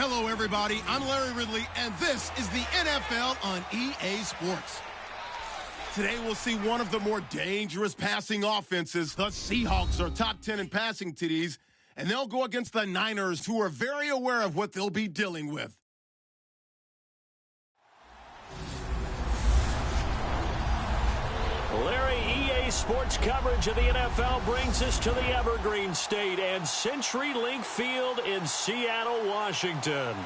Hello, everybody. I'm Larry Ridley, and this is the NFL on EA Sports. Today, we'll see one of the more dangerous passing offenses. The Seahawks are top 10 in passing TDs, and they'll go against the Niners, who are very aware of what they'll be dealing with. Larry, EA Sports coverage of the NFL brings us to the Evergreen State and CenturyLink Field in Seattle, Washington.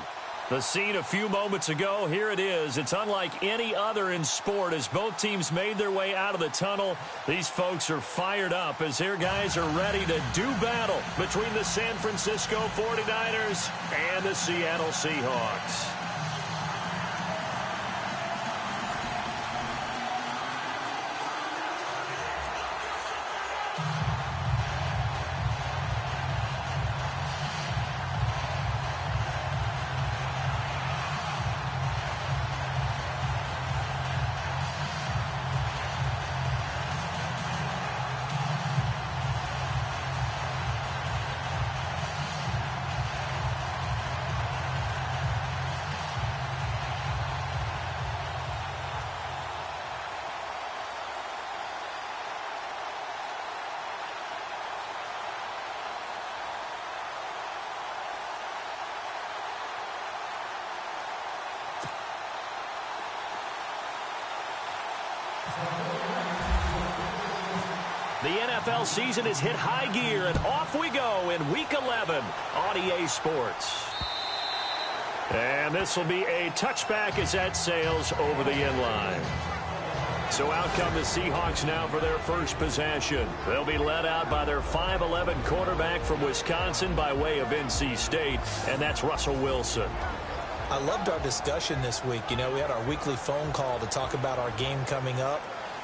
The scene a few moments ago, here it is. It's unlike any other in sport as both teams made their way out of the tunnel. These folks are fired up as their guys are ready to do battle between the San Francisco 49ers and the Seattle Seahawks. The NFL season has hit high gear, and off we go in Week 11 on EA Sports. And this will be a touchback as that sails over the end line. So out come the Seahawks now for their first possession. They'll be led out by their 5'11 quarterback from Wisconsin by way of NC State, and that's Russell Wilson. I loved our discussion this week. You know, we had our weekly phone call to talk about our game coming up.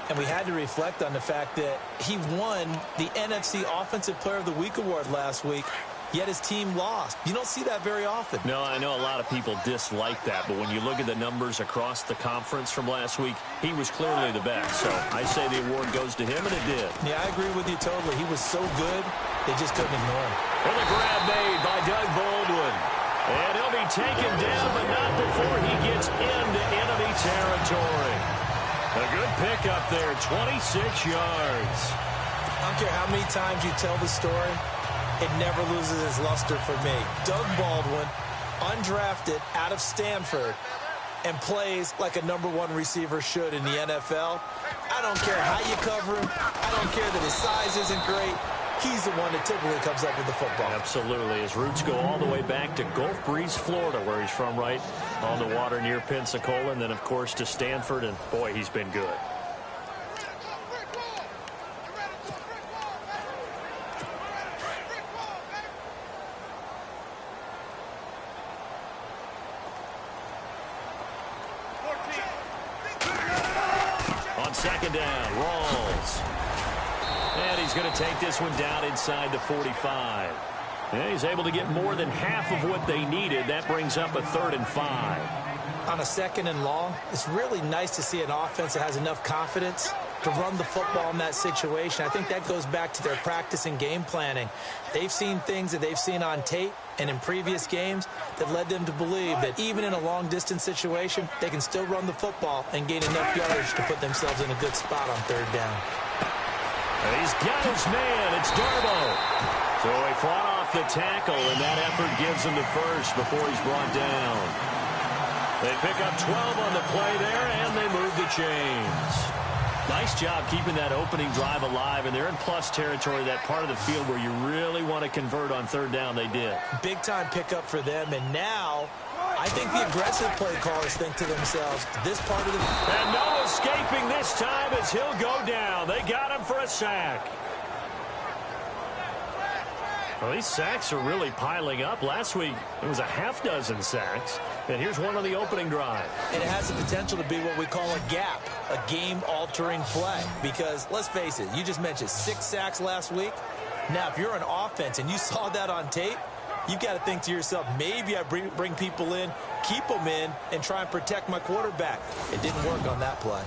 And we had to reflect on the fact that he won the NFC Offensive Player of the Week award last week, yet his team lost. You don't see that very often. No, I know a lot of people dislike that, but when you look at the numbers across the conference from last week, he was clearly the best. So I say the award goes to him, and it did. Yeah, I agree with you totally. He was so good, they just couldn't ignore him. And the grab made by Doug Baldwin. And he'll be taken down, but not before he gets into enemy territory. A good pickup there, 26 yards. I don't care how many times you tell the story, it never loses its luster for me. Doug Baldwin, undrafted out of Stanford, and plays like a #1 receiver should in the NFL. I don't care how you cover him. I don't care that his size isn't great. He's the one that typically comes up with the football. Absolutely. His roots go all the way back to Gulf Breeze, Florida, where he's from, right on the water near Pensacola, and then, of course, to Stanford, and, boy, he's been good. On second down, Rawls. And he's going to take this one down inside the 45. And he's able to get more than half of what they needed. That brings up a 3rd and 5. On a 2nd and long, it's really nice to see an offense that has enough confidence to run the football in that situation. I think that goes back to their practice and game planning. They've seen things that they've seen on tape and in previous games that led them to believe that even in a long-distance situation, they can still run the football and gain enough yardage to put themselves in a good spot on 3rd down. And he's got his man. It's Darbo. So he fought off the tackle, and that effort gives him the first before he's brought down. They pick up 12 on the play there, and they move the chains. Nice job keeping that opening drive alive, and they're in plus territory, that part of the field where you really want to convert on 3rd down. They did. Big-time pickup for them, and now I think the aggressive play callers think to themselves, this part of the... And no escaping this time as he'll go down. They got him for a sack. Well, these sacks are really piling up. Last week, it was a half-dozen sacks. And here's one on the opening drive. And it has the potential to be what we call a gap, a game-altering play. Because, let's face it, you just mentioned 6 sacks last week. Now, if you're an offense and you saw that on tape, you've got to think to yourself, maybe I bring people in, keep them in, and try and protect my quarterback. It didn't work on that play.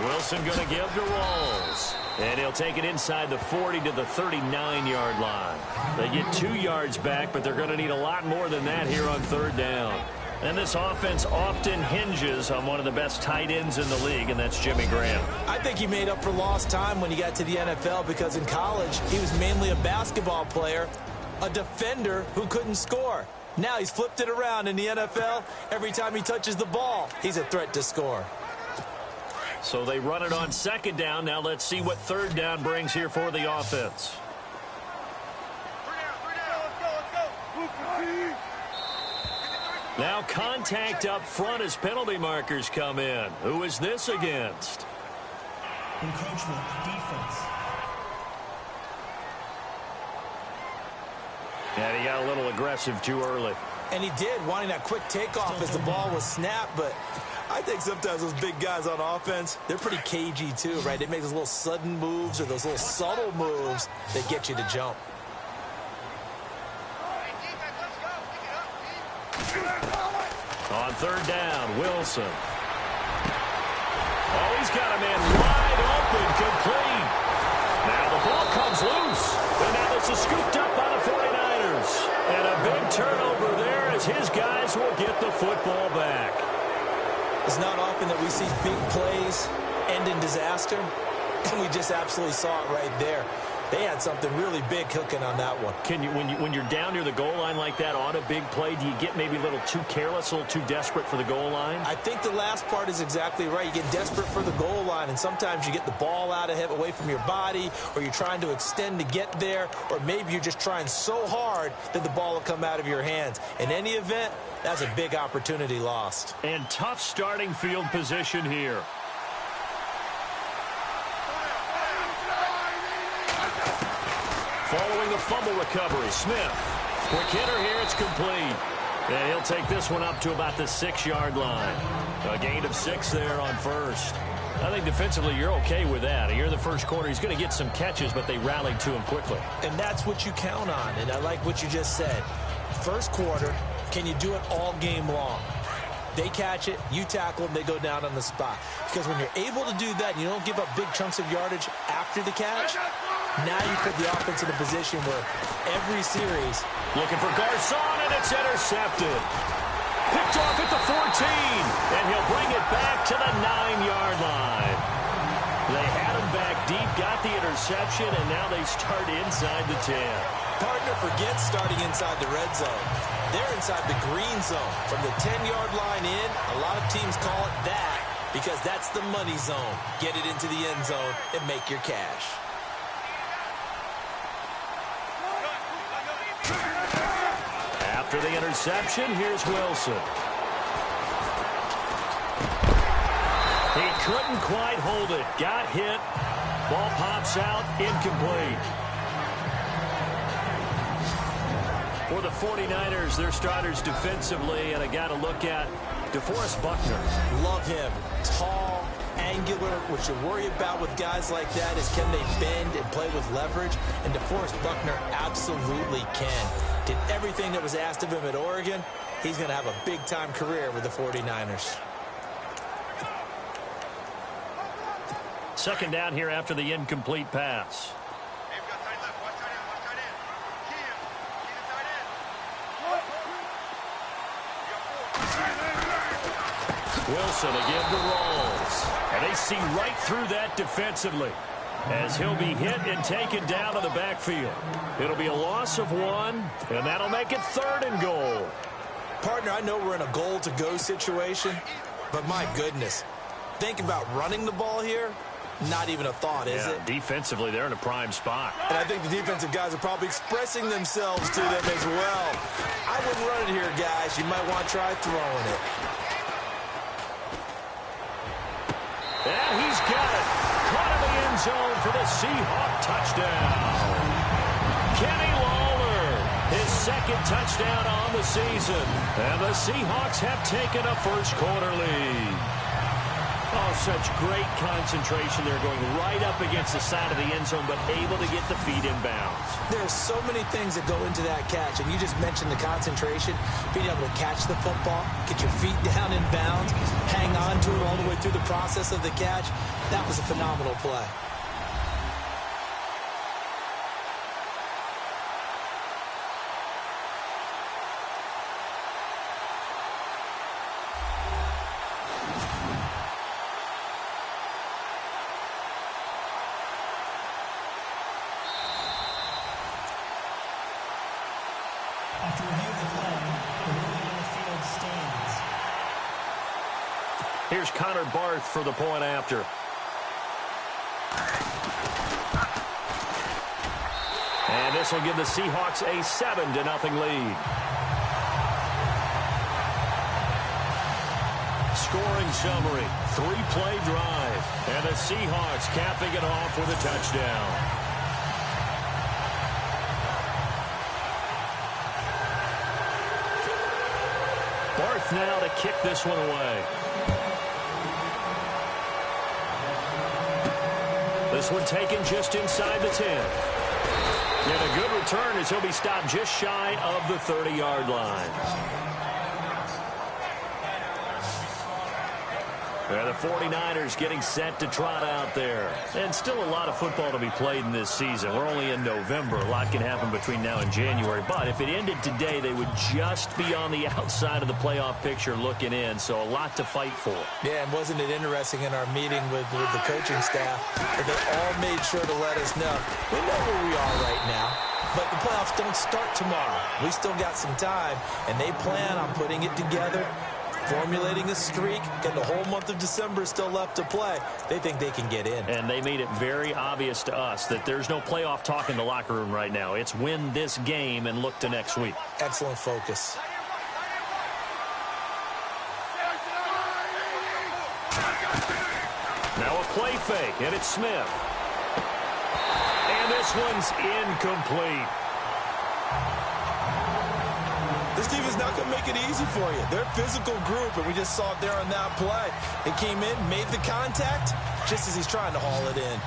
Wilson going to give to Rolls. And he'll take it inside the 40 to the 39-yard line. They get 2 yards back, but they're going to need a lot more than that here on third down. And this offense often hinges on one of the best tight ends in the league, and that's Jimmy Graham. I think he made up for lost time when he got to the NFL because in college, he was mainly a basketball player, a defender who couldn't score. Now he's flipped it around in the NFL. Every time he touches the ball, he's a threat to score. So they run it on second down. Now let's see what third down brings here for the offense. Now contact up front as penalty markers come in. Who is this against? Encroachment defense. And he got a little aggressive too early. And he did, wanting that quick takeoff as the ball was snapped, but I think sometimes those big guys on offense, they're pretty cagey too, right? They make those little sudden moves or those little subtle moves that get you to jump. On third down, Wilson. Oh, he's got a man wide open, complete. Now the ball comes loose. And now this is scooped up by the 49ers. And a big turnover there as his guys will get the football back. It's not often that we see big plays end in disaster, and we just absolutely saw it right there. They had something really big cooking on that one. Can you, when you're down near the goal line like that on a big play, do you get maybe a little too careless, a little too desperate for the goal line? I think the last part is exactly right. You get desperate for the goal line, and sometimes you get the ball out of him, away from your body, or you're trying to extend to get there, or maybe you're just trying so hard that the ball will come out of your hands. In any event, that's a big opportunity lost. And tough starting field position here. Following the fumble recovery, Smith. Quick hitter here, it's complete. And he'll take this one up to about the 6-yard line. A gain of 6 there on first. I think defensively you're okay with that. Here in the first quarter, he's going to get some catches, but they rallied to him quickly. And that's what you count on, and I like what you just said. First quarter, can you do it all game long? They catch it, you tackle them, they go down on the spot. Because when you're able to do that and you don't give up big chunks of yardage after the catch, now you put the offense in a position where every series... Looking for Garcon, and it's intercepted. Picked off at the 14, and he'll bring it back to the 9-yard line. They had him back deep, got the interception, and now they start inside the 10. Partner forgets starting inside the red zone. They're inside the green zone. From the 10-yard line in, a lot of teams call it that because that's the money zone. Get it into the end zone and make your cash. After the interception, here's Wilson. He couldn't quite hold it. Got hit. Ball pops out. Incomplete. For the 49ers, their starters defensively, and I got to look at DeForest Buckner. Love him. Tall, angular. What you worry about with guys like that is can they bend and play with leverage? And DeForest Buckner absolutely can. Did everything that was asked of him at Oregon. He's going to have a big-time career with the 49ers. Second down here after the incomplete pass. Wilson again to Rolls. And they see right through that defensively as he'll be hit and taken down to the backfield. It'll be a loss of 1, and that'll make it 3rd and goal. Partner, I know we're in a goal-to-go situation, but my goodness, think about running the ball here. Not even a thought, is it? Defensively, they're in a prime spot. And I think the defensive guys are probably expressing themselves to them as well. I wouldn't run it here, guys. You might want to try throwing it. And he's got it. Caught in the end zone for the Seahawk touchdown. Kenny Lawler, his 2nd touchdown on the season. And the Seahawks have taken a first quarter lead. Oh, such great concentration there, going right up against the side of the end zone, but able to get the feet in bounds. There are so many things that go into that catch, and you just mentioned the concentration, being able to catch the football, get your feet down in bounds, hang on to it all the way through the process of the catch. That was a phenomenal play. After review of the play, the ruling on the field stands. Here's Connor Barth for the point after. And this will give the Seahawks a 7-0 lead. Scoring summary, 3-play drive. And the Seahawks capping it off with a touchdown. Barth now to kick this one away. This one taken just inside the 10. And a good return as he'll be stopped just shy of the 30-yard line. And the 49ers getting set to trot out there. And still a lot of football to be played in this season. We're only in November. A lot can happen between now and January. But if it ended today, they would just be on the outside of the playoff picture looking in. So a lot to fight for. Yeah, and wasn't it interesting in our meeting with the coaching staff that they all made sure to let us know, we know where we are right now, but the playoffs don't start tomorrow. We still got some time, and they plan on putting it together, formulating a streak, and the whole month of December is still left to play. They think they can get in. And they made it very obvious to us that there's no playoff talk in the locker room right now. It's win this game and look to next week. Excellent focus. Now a play fake, and it's Smith. And this one's incomplete. This team is not going to make it easy for you. They're a physical group, and we just saw it there on that play. They came in, made the contact, just as he's trying to haul it in.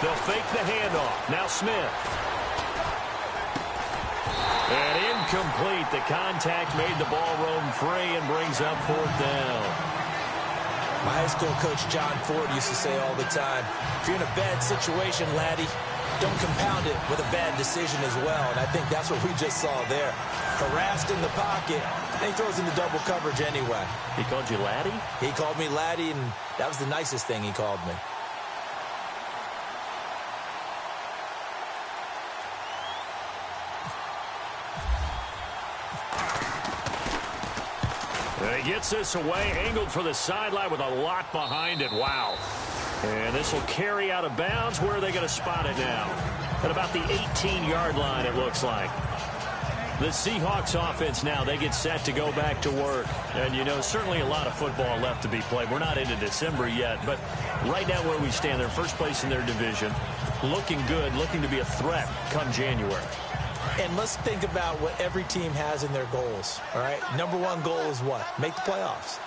They'll fake the handoff. Now Smith. And incomplete. The contact made the ball roam free and brings up 4th down. My high school coach, John Ford, used to say all the time, if you're in a bad situation, laddie, don't compound it with a bad decision as well. And I think that's what we just saw there. Harassed in the pocket, and he throws into double coverage anyway. He called you laddie? He called me laddie, and that was the nicest thing he called me. He gets this away, angled for the sideline with a lot behind it. Wow. And this will carry out of bounds. Where are they going to spot it now? At about the 18-yard line, it looks like. The Seahawks offense now, they get set to go back to work. And, you know, certainly a lot of football left to be played. We're not into December yet, but right now where we stand, they're first place in their division. Looking good, looking to be a threat come January. And let's think about what every team has in their goals, all right? Number 1 goal is what? Make the playoffs.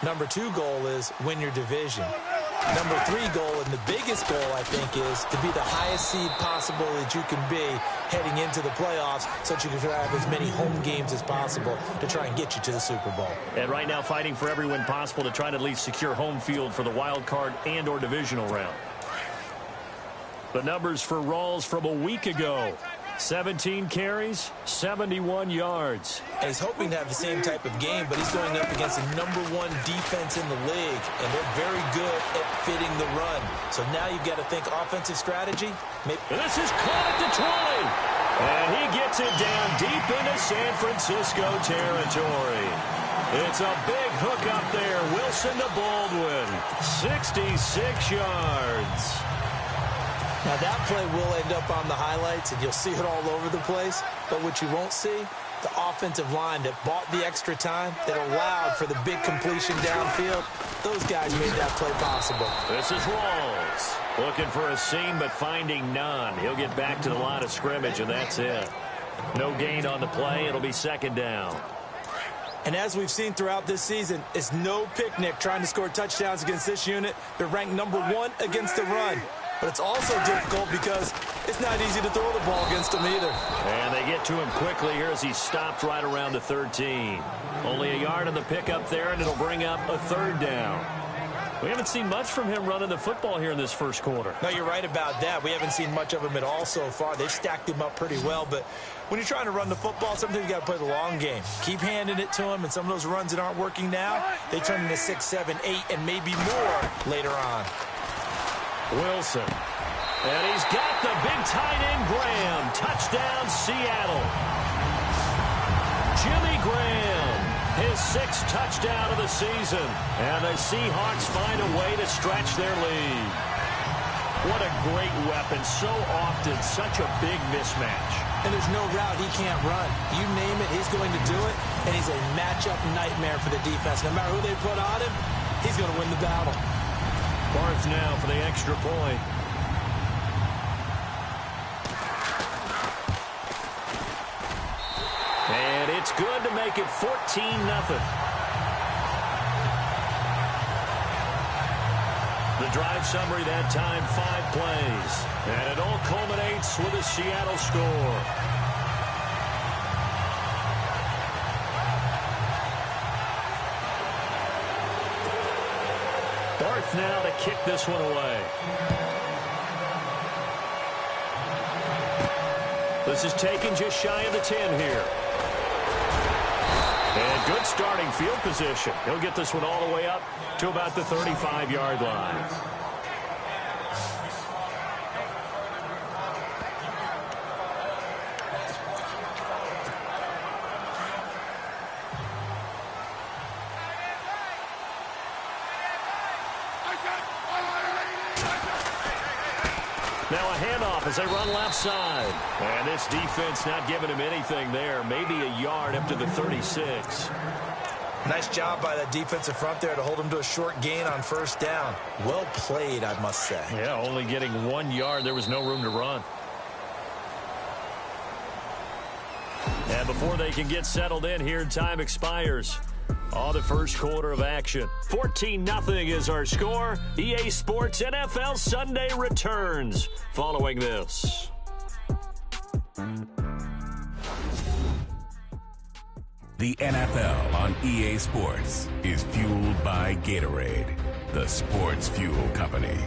Number 2 goal is win your division. Number 3 goal, and the biggest goal, I think, is to be the highest seed possible that you can be heading into the playoffs so that you can have as many home games as possible to try and get you to the Super Bowl. And right now fighting for every win possible to try to at least secure home field for the wild card and or divisional round. The numbers for Rawls from a week ago. 17 carries, 71 yards. And he's hoping to have the same type of game, but he's going up against the number 1 defense in the league, and they're very good at fitting the run. So now you've got to think offensive strategy. This is caught at the 20. And he gets it down deep into San Francisco territory. It's a big hook up there. Wilson to Baldwin. 66 yards. Now, that play will end up on the highlights, and you'll see it all over the place. But what you won't see, the offensive line that bought the extra time, that allowed for the big completion downfield, those guys made that play possible. This is Rawls. Looking for a seam, but finding none. He'll get back to the line of scrimmage, and that's it. No gain on the play. It'll be second down. And as we've seen throughout this season, it's no picnic trying to score touchdowns against this unit. They're ranked number 1 against the run. But it's also difficult because it's not easy to throw the ball against them either. And they get to him quickly here as he stopped right around the 13. Only a yard on the pickup there, and it'll bring up a third down. We haven't seen much from him running the football here in this first quarter. No, you're right about that. We haven't seen much of him at all so far. They've stacked him up pretty well, but when you're trying to run the football, sometimes you got to play the long game. Keep handing it to him, and some of those runs that aren't working now, they turn into 6, 7, 8, and maybe more later on. Wilson. And he's got the big tight end, Graham. Touchdown, Seattle. Jimmy Graham, his 6th touchdown of the season. And the Seahawks find a way to stretch their lead. What a great weapon. So often, such a big mismatch. And there's no route he can't run. You name it, he's going to do it. And he's a matchup nightmare for the defense. No matter who they put on him, he's going to win the battle. Barth now for the extra point. And it's good to make it 14-0. The drive summary that time, 5 plays. And it all culminates with a Seattle score. Barth now to kick this one away. This is taken just shy of the 10 here. And good starting field position. He'll get this one all the way up to about the 35-yard line. Now a handoff as they run left side. And this defense not giving him anything there. Maybe a yard up to the 36. Nice job by that defensive front there to hold him to a short gain on first down. Well played, I must say. Yeah, only getting 1 yard. There was no room to run. And before they can get settled in here, time expires. All the first quarter of action. 14-0 is our score. EA Sports NFL Sunday returns following this. The NFL on EA Sports is fueled by Gatorade, the sports fuel company.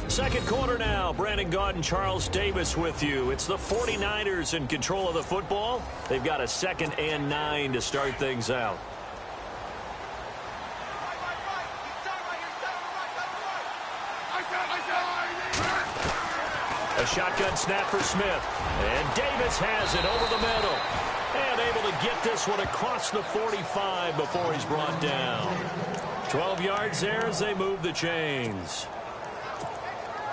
Second quarter now. Brandon Gaudin, Charles Davis with you. It's the 49ers in control of the football. They've got a 2nd and 9 to start things out. A shotgun snap for Smith. And Davis has it over the middle. And able to get this one across the 45 before he's brought down. 12 yards there as they move the chains.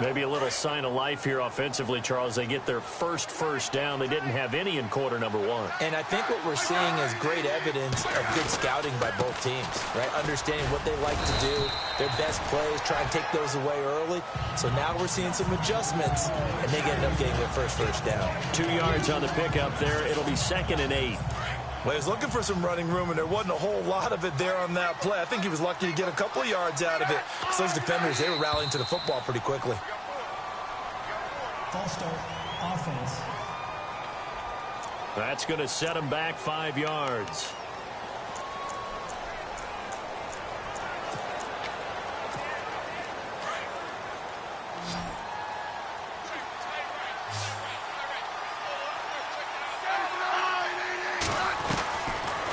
Maybe a little sign of life here offensively, Charles. They get their first down. They didn't have any in quarter number 1. And I think what we're seeing is great evidence of good scouting by both teams, right? Understanding what they like to do, their best plays, try and take those away early. So now we're seeing some adjustments, and they end up getting their first down. 2 yards on the pickup there. It'll be 2nd and 8. Well, he was looking for some running room, and there wasn't a whole lot of it there on that play. I think he was lucky to get a couple of yards out of it. So those defenders, they were rallying to the football pretty quickly. False start, offense. That's going to set him back 5 yards.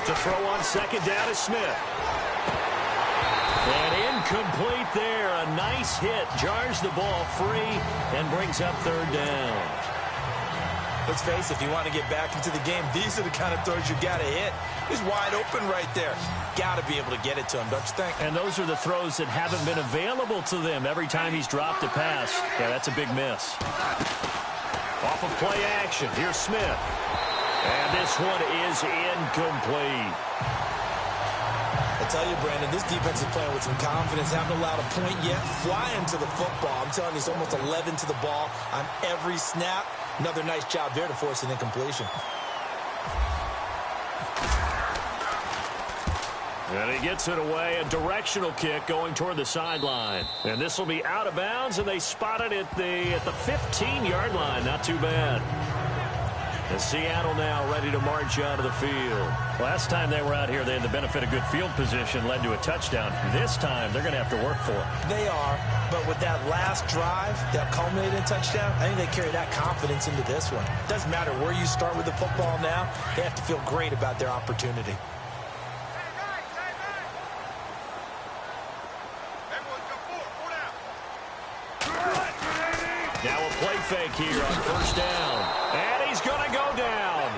To throw on 2nd down is Smith. And incomplete there. A nice hit. Jars the ball free and brings up 3rd down. Let's face it, if you want to get back into the game, these are the kind of throws you got to hit. He's wide open right there. Got to be able to get it to him, don't you think? And those are the throws that haven't been available to them every time he's dropped a pass. Yeah, that's a big miss. Off of play action. Here's Smith. And this one is incomplete. A tell you, Brandon, this defense is playing with some confidence. Haven't allowed a point yet. Flying to the football. I'm telling you, it's almost 11 to the ball on every snap. Another nice job there to force an incompletion. And he gets it away. A directional kick going toward the sideline. And this will be out of bounds, and they spot it at the 15-yard line. Not too bad. And Seattle now ready to march out of the field. Last time they were out here, they had the benefit of good field position, led to a touchdown. This time, they're going to have to work for it. They are, but with that last drive that culminated in a touchdown, I think they carry that confidence into this one. Doesn't matter where you start with the football now, they have to feel great about their opportunity. Now a play fake here on first down. And he's going to go down.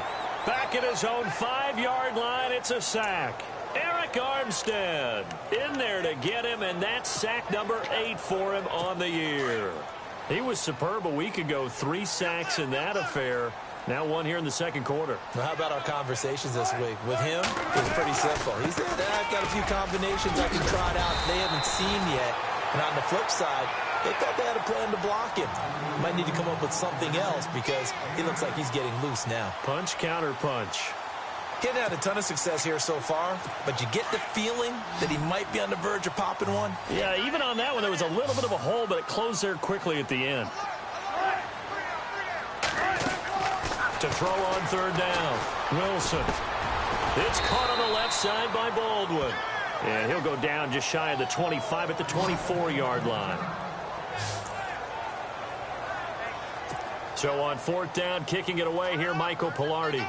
Back at his own 5-yard line, it's a sack. Eric Armstead in there to get him, and that's sack number 8 for him on the year. He was superb a week ago. 3 sacks in that affair. Now 1 here in the second quarter. Now, how about our conversations this week? With him, it's pretty simple. He said, I've got a few combinations I can try out they haven't seen yet. And on the flip side, they thought they had a plan to block him. Might need to come up with something else because he looks like he's getting loose now. Punch, counter punch. Getting had a ton of success here so far, but you get the feeling that he might be on the verge of popping one. Yeah, even on that one, there was a little bit of a hole, but it closed there quickly at the end. To throw on third down, Wilson. It's caught on the left side by Baldwin. And he'll go down just shy of the 25 at the 24-yard line. So on fourth down, kicking it away here, Michael Pilardi.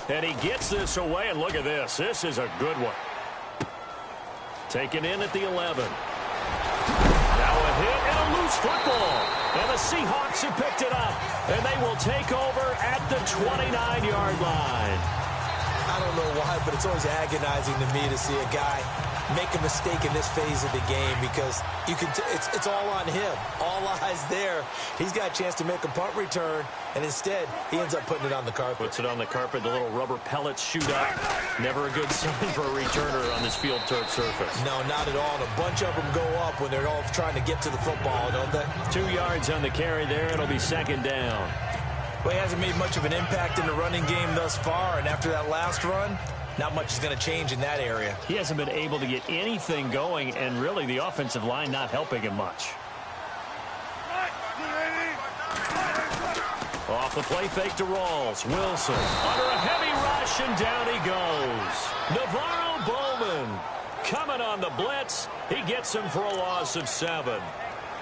And he gets this away, and look at this. This is a good one. Taken in at the 11. Now a hit and a loose football. And the Seahawks have picked it up. And they will take over at the 29-yard line. I don't know why, but it's always agonizing to me to see a guy make a mistake in this phase of the game because you can it's all on him. All eyes there. He's got a chance to make a punt return, and instead he ends up putting it on the carpet. Puts it on the carpet. The little rubber pellets shoot up. Never a good sign for a returner on this field turf surface. No, not at all. And a bunch of them go up when they're all trying to get to the football, don't they? 2 yards on the carry there. It'll be second down. Well, he hasn't made much of an impact in the running game thus far, and after that last run, not much is going to change in that area. He hasn't been able to get anything going, and really the offensive line not helping him much. Off the play fake to Rawls. Wilson under a heavy rush, and down he goes. Navarro Bowman coming on the blitz. He gets him for a loss of 7.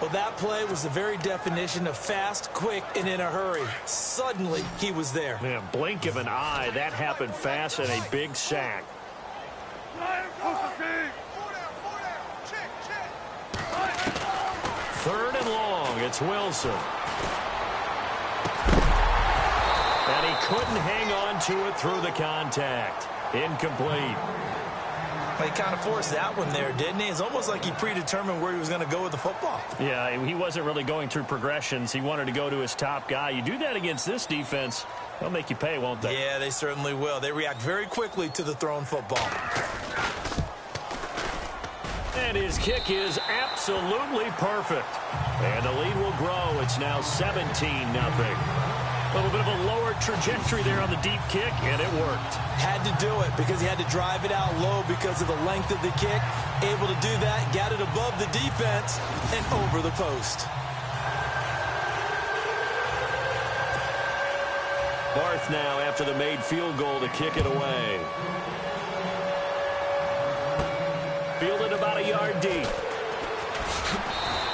Well, that play was the very definition of fast, quick, and in a hurry. Suddenly, he was there. Man, blink of an eye. That happened fast and a big sack. Third and long. It's Wilson. And he couldn't hang on to it through the contact. Incomplete. He kind of forced that one there, didn't he? It's almost like he predetermined where he was going to go with the football. Yeah, he wasn't really going through progressions. He wanted to go to his top guy. You do that against this defense, they'll make you pay, won't they? Yeah, they certainly will. They react very quickly to the thrown football. And his kick is absolutely perfect. And the lead will grow. It's now 17-0. A little bit of a lower trajectory there on the deep kick, and it worked. Had to do it because he had to drive it out low because of the length of the kick. Able to do that, got it above the defense, and over the post. Barth now after the made field goal to kick it away. Fielded about a yard deep.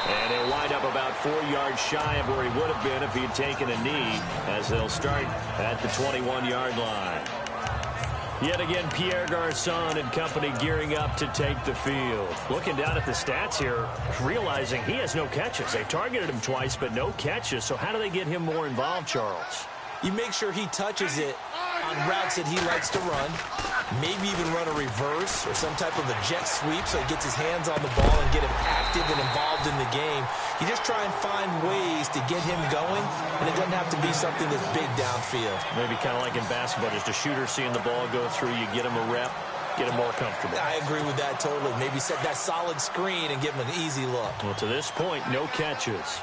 And he'll wind up about 4 yards shy of where he would have been if he had taken a knee, as they'll start at the 21-yard line. Yet again, Pierre Garçon and company gearing up to take the field. Looking down at the stats here, realizing he has no catches. They've targeted him twice, but no catches. So how do they get him more involved, Charles? You make sure he touches it on routes that he likes to run, maybe even run a reverse or some type of a jet sweep so he gets his hands on the ball and get him active and involved in the game. You just try and find ways to get him going, and it doesn't have to be something that's big downfield. Maybe kind of like in basketball, just a shooter seeing the ball go through, you get him a rep, get him more comfortable. I agree with that totally. Maybe set that solid screen and give him an easy look. Well, to this point, no catches.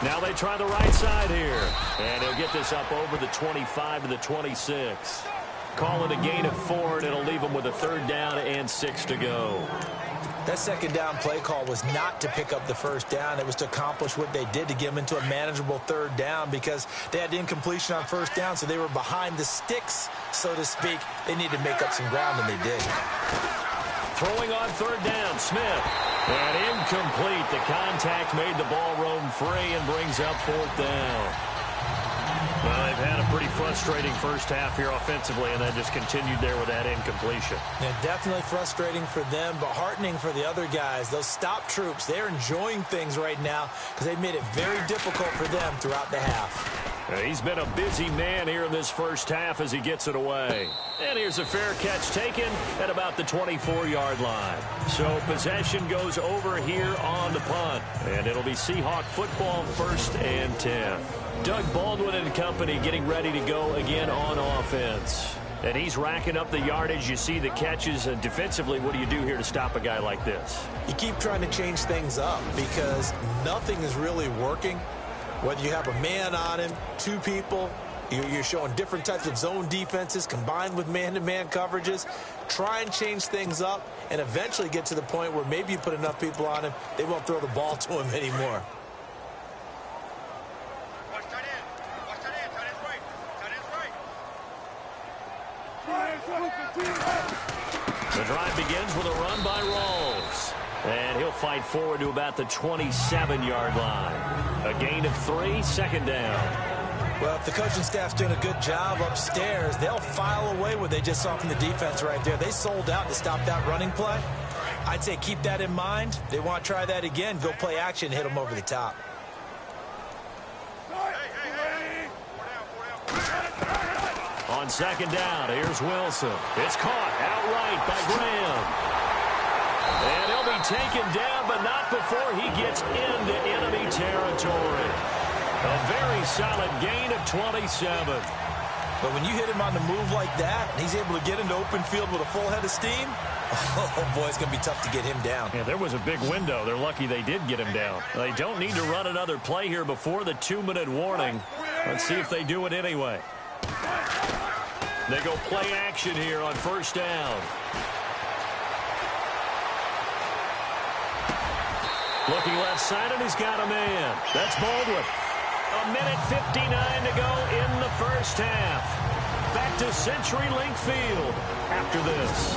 Now they try the right side here. And he'll get this up over the 25 to the 26. Call it a gain of 4, and it'll leave him with a 3rd down and 6 to go. That 2nd down play call was not to pick up the 1st down. It was to accomplish what they did, to get them into a manageable 3rd down, because they had incompletion on 1st down, so they were behind the sticks, so to speak. They needed to make up some ground, and they did. Throwing on 3rd down, Smith. And incomplete. The contact made the ball roam free and brings up 4th down. Well, they've had a pretty frustrating first half here offensively, and that just continued there with that incompletion. Yeah, definitely frustrating for them, but heartening for the other guys. Those stop troops, they're enjoying things right now because they've made it very difficult for them throughout the half. He's been a busy man here in this first half as he gets it away. And here's a fair catch taken at about the 24-yard line. So possession goes over here on the punt. And it'll be Seahawk football, 1st and 10. Doug Baldwin and company getting ready to go again on offense. And he's racking up the yardage. You see the catches. And defensively, what do you do here to stop a guy like this? You keep trying to change things up because nothing is really working. Whether you have a man on him, 2 people, you're showing different types of zone defenses combined with man-to-man coverages. Try and change things up and eventually get to the point where maybe you put enough people on him, they won't throw the ball to him anymore. The drive begins with a run by Rawls. And he'll fight forward to about the 27-yard line. A gain of 3, 2nd down. Well, if the coaching staff's doing a good job upstairs, they'll file away what they just saw from the defense right there. They sold out to stop that running play. I'd say keep that in mind. They want to try that again. Go play action, hit them over the top. On 2nd down, here's Wilson. It's caught outright by Graham. And he'll be taken down, but not before he gets into enemy territory. A very solid gain of 27. But when you hit him on the move like that, and he's able to get into open field with a full head of steam, oh boy, it's going to be tough to get him down. Yeah, there was a big window. They're lucky they did get him down. They don't need to run another play here before the 2-minute warning. Let's see if they do it anyway. They go play action here on 1st down. Looking left side, and he's got a man. That's Baldwin. 1:59 to go in the first half. Back to CenturyLink Field after this.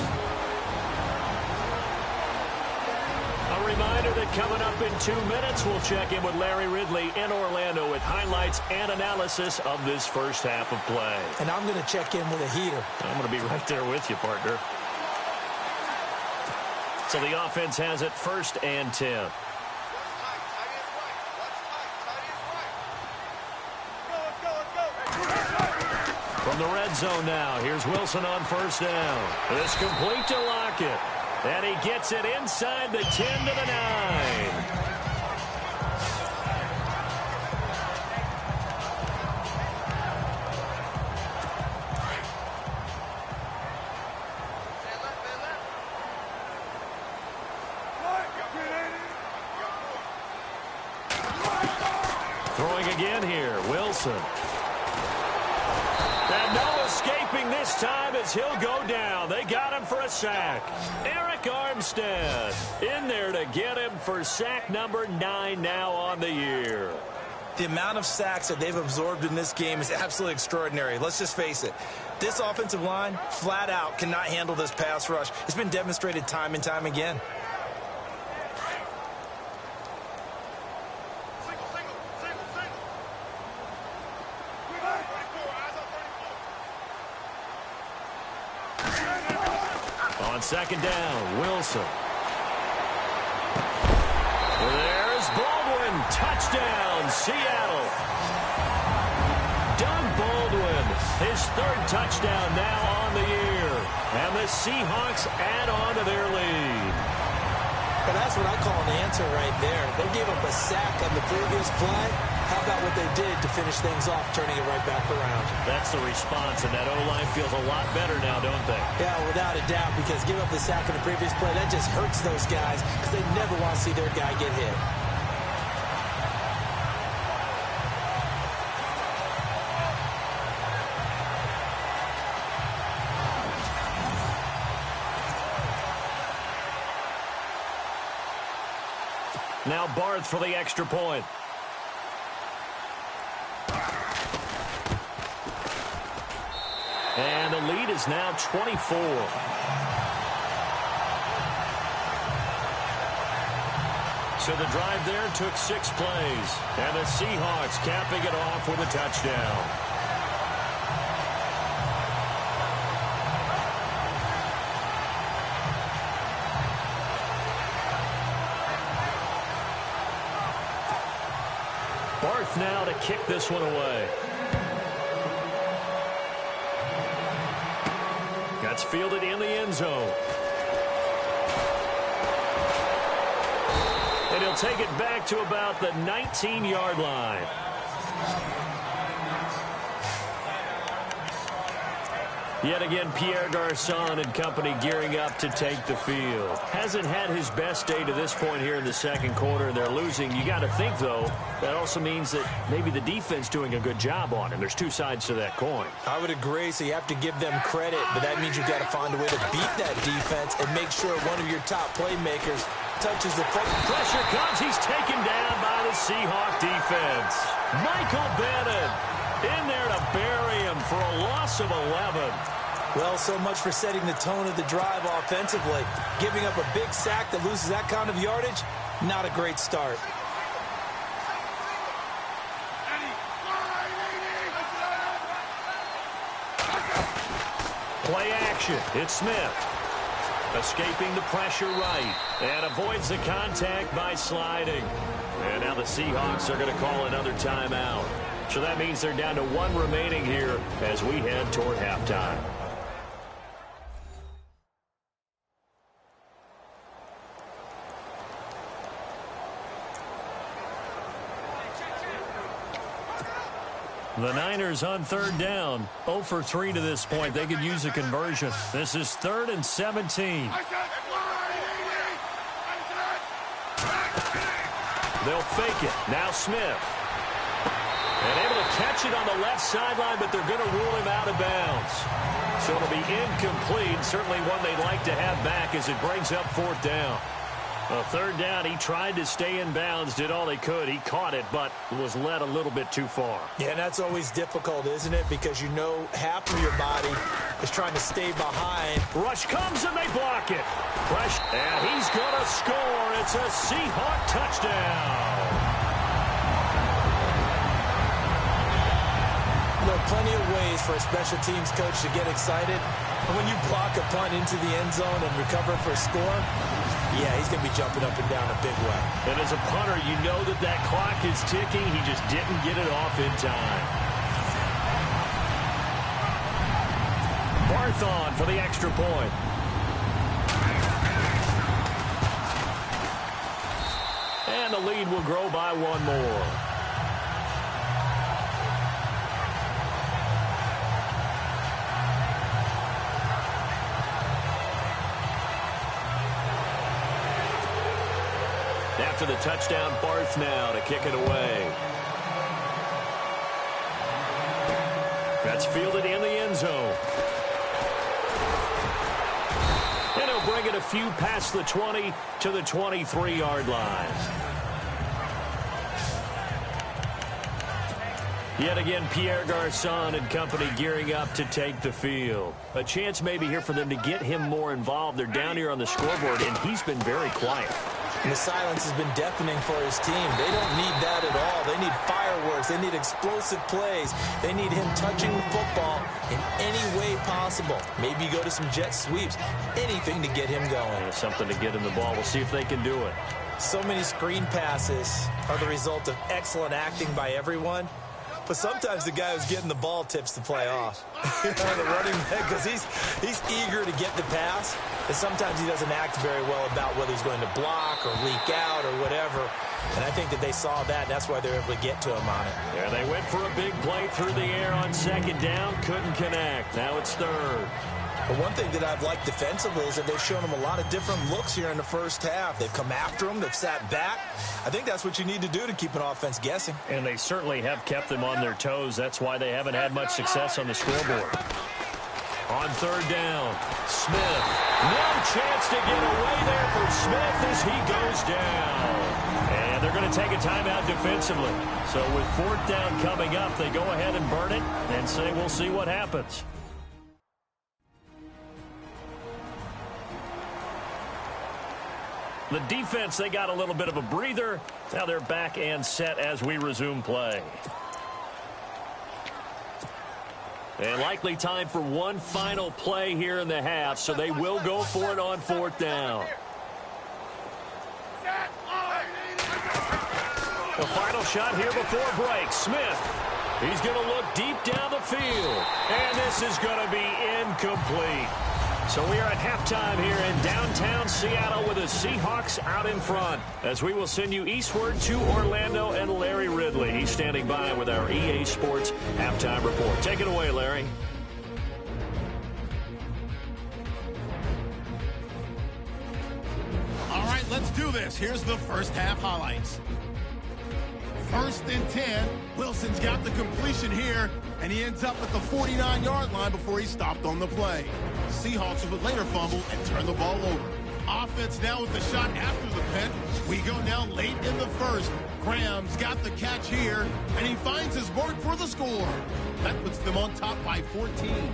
A reminder that coming up in 2 minutes, we'll check in with Larry Ridley in Orlando with highlights and analysis of this first half of play. And I'm going to check in with a heater. I'm going to be right there with you, partner. So the offense has it 1st and 10. From the red zone now, here's Wilson on 1st down. It's complete to Lockett. And he gets it inside the 10 to the 9. Throwing again here, Wilson. And no escaping this time as he'll go down. They got him for a sack. Eric Armstead in there to get him for sack number 9 now on the year. The amount of sacks that they've absorbed in this game is absolutely extraordinary. Let's just face it. This offensive line, flat out, cannot handle this pass rush. It's been demonstrated time and time again. On 2nd down, Wilson. There's Baldwin. touchdown, Seattle. Doug Baldwin, his third touchdown now on the year. And the Seahawks add on to their lead. But that's what I call an answer right there. They gave up a sack on the previous play. How about what they did to finish things off, turning it right back around? That's the response, and that O-line feels a lot better now, don't they? Yeah, without a doubt, because give up the sack on the previous play, that just hurts those guys because they never want to see their guy get hit. Now Barth for the extra point. And the lead is now 24. So the drive there took 6 plays. And the Seahawks capping it off with a touchdown. Barth now to kick this one away. That's fielded in the end zone. And he'll take it back to about the 19-yard line. Yet again, Pierre Garçon and company gearing up to take the field. Hasn't had his best day to this point here in the second quarter, and they're losing. You got to think, though, that also means that maybe the defense doing a good job on him. There's two sides to that coin. I would agree, so you have to give them credit, but that means you've got to find a way to beat that defense and make sure one of your top playmakers touches the football. Pressure comes. He's taken down by the Seahawk defense. Michael Bennett in there to bury him for a loss of 11. Well, so much for setting the tone of the drive offensively. Giving up a big sack that loses that kind of yardage, not a great start. Play action. It's Smith. Escaping the pressure right. And avoids the contact by sliding. And now the Seahawks are going to call another timeout. So that means they're down to 1 remaining here as we head toward halftime. The Niners on third down. 0 for 3 to this point. They could use a conversion. This is 3rd and 17. They'll fake it. Now Smith. And able to catch it on the left sideline, but they're going to rule him out of bounds. So it'll be incomplete. Certainly one they'd like to have back as it brings up 4th down. A 3rd down, he tried to stay in bounds, did all he could. He caught it, but was led a little bit too far. Yeah, and that's always difficult, isn't it? Because you know half of your body is trying to stay behind. Rush comes and they block it. Rush, and he's going to score. It's a Seahawk touchdown. There are plenty of ways for a special teams coach to get excited. And when you block a punt into the end zone and recover for a score, yeah, he's going to be jumping up and down a big way. And as a punter, you know that that clock is ticking. He just didn't get it off in time. Barth on for the extra point. And the lead will grow by 1 more. After the touchdown, Barth now to kick it away. That's fielded in the end zone. And he'll bring it a few past the 20 to the 23-yard line. Yet again, Pierre Garçon and company gearing up to take the field. A chance maybe here for them to get him more involved. They're down here on the scoreboard, and he's been very quiet. And the silence has been deafening for his team. They don't need that at all. They need fireworks. They need explosive plays. They need him touching the football in any way possible. Maybe go to some jet sweeps. Anything to get him going. Something to get him the ball. We'll see if they can do it. So many screen passes are the result of excellent acting by everyone. But sometimes the guy who's getting the ball tips the play off. The running back, because he's eager to get the pass, and sometimes he doesn't act very well about whether he's going to block or leak out or whatever. And I think that they saw that, and that's why they were able to get to him on it. Yeah, they went for a big play through the air on second down, couldn't connect. Now it's third. But one thing that I've liked defensively is that they've shown him a lot of different looks here in the first half. They've come after him. They've sat back. I think that's what you need to do to keep an offense guessing. And they certainly have kept them on their toes. That's why they haven't had much success on the scoreboard. On third down, Smith. No chance to get away there for Smith as he goes down. And they're going to take a timeout defensively. So with fourth down coming up, they go ahead and burn it and say we'll see what happens. The defense, they got a little bit of a breather. Now they're back and set as we resume play. And likely time for one final play here in the half, so they will go for it on fourth down. The final shot here before break. Smith. He's going to look deep down the field. And this is going to be incomplete. So we are at halftime here in downtown Seattle with the Seahawks out in front, as we will send you eastward to Orlando and Larry Ridley. He's standing by with our EA Sports halftime report. Take it away, Larry. All right, let's do this. Here's the first half highlights. 1st and 10. Wilson's got the completion here, and he ends up at the 49-yard line before he stopped on the play. Seahawks would later fumble and turn the ball over. Offense now with the shot after the pen. We go now late in the first. Graham's got the catch here, and he finds his mark for the score. That puts them on top by 14.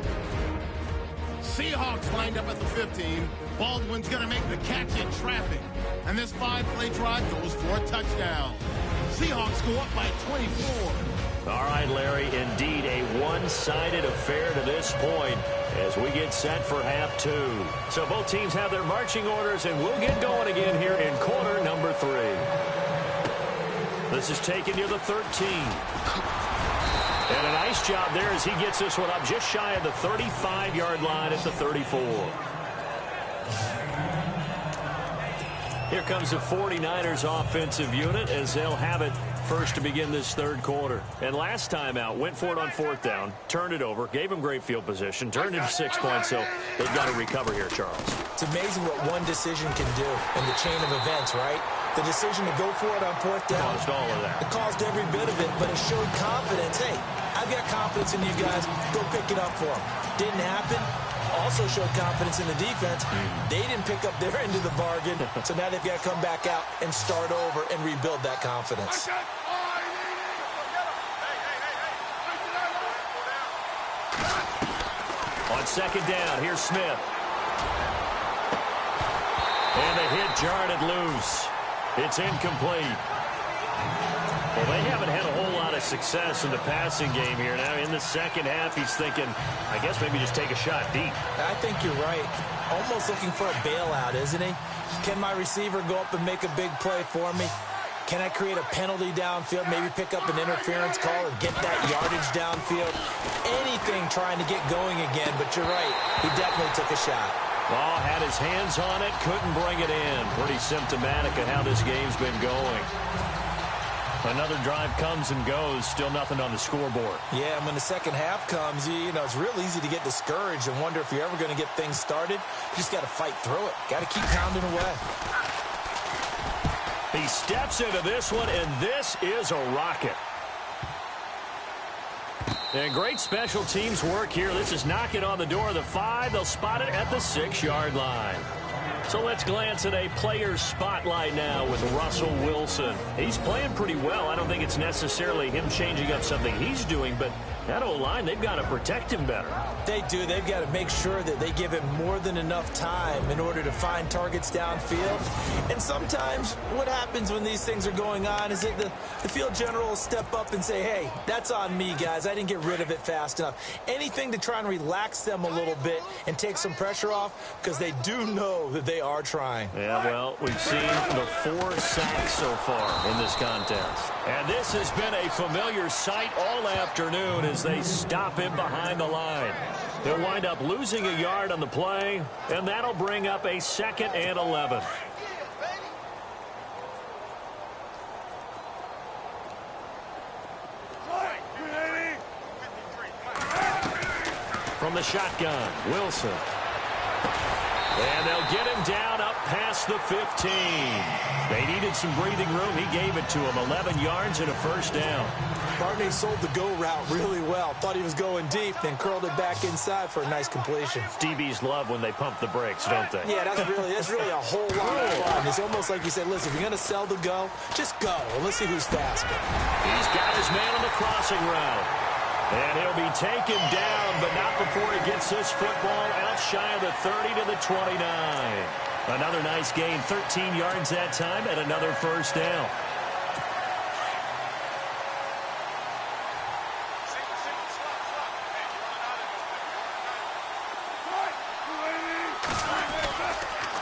Seahawks lined up at the 15. Baldwin's going to make the catch in traffic. And this 5-play drive goes for a touchdown. Seahawks go up by 24. All right, Larry, indeed a one-sided affair to this point as we get set for half two. So both teams have their marching orders, and we'll get going again here in quarter number 3. This is taken near the 13. And a nice job there as he gets this one up just shy of the 35-yard line at the 34. Here comes the 49ers offensive unit as they'll have it first to begin this third quarter. And last time out, went for it on fourth down, turned it over, gave them great field position, turned into 6 points, so they've got to recover here, Charles. It's amazing what one decision can do in the chain of events, right? The decision to go for it on fourth down. Caused all of that. It caused every bit of it, but it showed confidence. Hey, I've got confidence in you guys. Go pick it up for them. Didn't happen. Also showed confidence in the defense. They didn't pick up their end of the bargain, so now they've got to come back out and start over and rebuild that confidence. On second down, here's Smith. And the hit jarred it loose. It's incomplete. Well, they haven't had a whole lot of success in the passing game here. Now, in the second half, he's thinking, I guess maybe just take a shot deep. I think you're right. Almost looking for a bailout, isn't he? Can my receiver go up and make a big play for me? Can I create a penalty downfield, maybe pick up an interference call or get that yardage downfield? Anything trying to get going again, but you're right. He definitely took a shot. Oh, had his hands on it, couldn't bring it in. Pretty symptomatic of how this game's been going. Another drive comes and goes, still nothing on the scoreboard. Yeah, and when the second half comes, you know, it's real easy to get discouraged and wonder if you're ever going to get things started. You just got to fight through it. Got to keep pounding away. He steps into this one, and this is a rocket. And great special teams work here. This is knocking on the door of the 5. They'll spot it at the 6-yard line. So let's glance at a player's spotlight now with Russell Wilson. He's playing pretty well. I don't think it's necessarily him changing up something he's doing, but That O-line, they've got to protect him better. They do. They've got to make sure that they give him more than enough time in order to find targets downfield. And sometimes what happens when these things are going on is that the field general will step up and say, hey, that's on me, guys. I didn't get rid of it fast enough. Anything to try and relax them a little bit and take some pressure off, because they do know that they are trying. Yeah, well, we've seen the 4 sacks so far in this contest. And this has been a familiar sight all afternoon as they stop him behind the line. They'll wind up losing a yard on the play, and that'll bring up a 2nd and 11. From the shotgun, Wilson. And they'll get him down up past the 15. They needed some breathing room. He gave it to him. 11 yards and a first down. Barney sold the go route really well. Thought he was going deep, then curled it back inside for a nice completion. DBs love when they pump the brakes, don't they? Yeah, that's really a whole lot of fun. It's almost like you said, listen, if you're going to sell the go, just go. And let's see who's faster. He's got his man on the crossing route. And he'll be taken down, but not before he gets this football out shy of the 30 to the 29. Another nice gain, 13 yards that time, and another first down.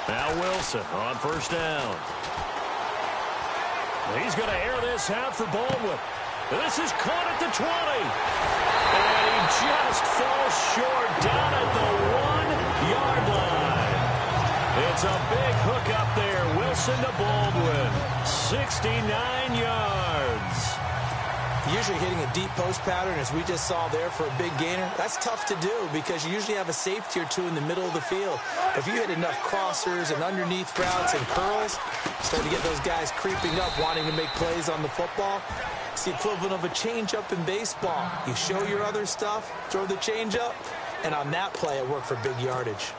Now Wilson on first down. He's going to air this out for Baldwin. This is caught at the 20. And he just falls short down at the 1-yard line. It's a big hook up there. Wilson to Baldwin. 69 yards. Usually hitting a deep post pattern, as we just saw there, for a big gainer, that's tough to do because you usually have a safety or two in the middle of the field. If you hit enough crossers and underneath routes and curls, start to get those guys creeping up, wanting to make plays on the football. It's the equivalent of a change-up in baseball. You show your other stuff, throw the change-up, and on that play, it worked for big yardage.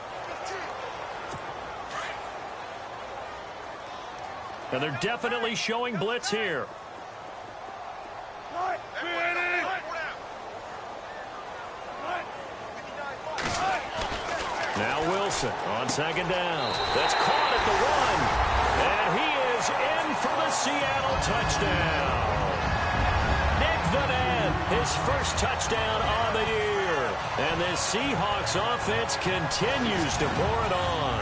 And they're definitely showing blitz here. Now Wilson on second down. That's caught at the 1. And he is in for the Seattle touchdown. His first touchdown on the year. And this Seahawks offense continues to pour it on.